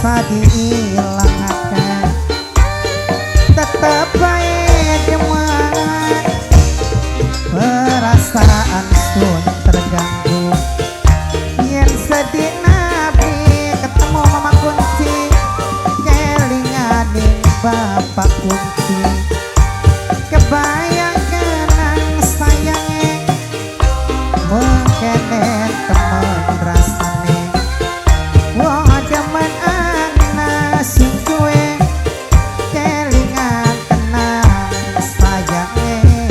bisa dihilangkan, tetap baik cuman perasaan sun terganggu. Yen sedih nabi ketemu mama kunci, kelinganing bapak kunci, kebayang kenang sayangnya, mengkenen temen rasane. Wong demen ana sing duwe, kelingan kenang sayangnya.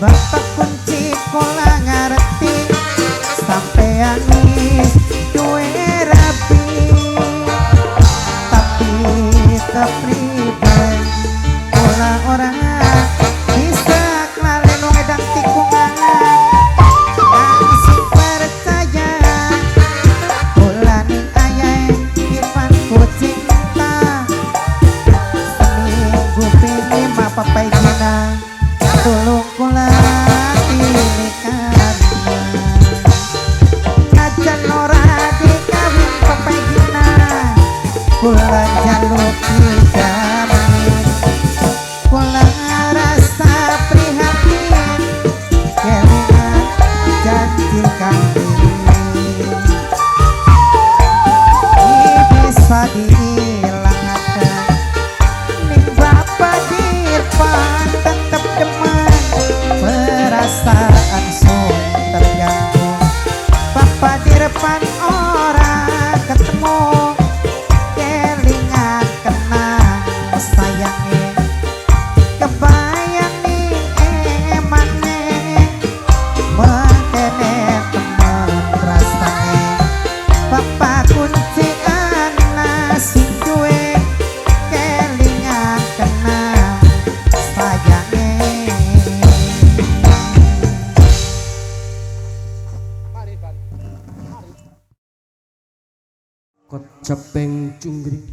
Bapak kunci kula ngerti, sampean wis duwe rapi, tapi kepriben kula ora bisa kenalin wong edan tikungan. Kang sing percaya kula ning ayah Irfan ku cinta, seminggu pingin mapapai gina tulung kula tilikan. Najan ora dikawin papai gina, kula jaluk dijamin, kula rasa prihatin, kelingan janji kami bisa dihilangkan. Ning bapak Irfan tetep demen, perasaan sun terganggu. Bapak Irfan ora ketemu, kelingan kenang sayangnya, kebayang ning emane, mengkene temen rasane. Bapak kunci ana sing duwe, kelingan kenang sayangnya. Kot cepeng cungkring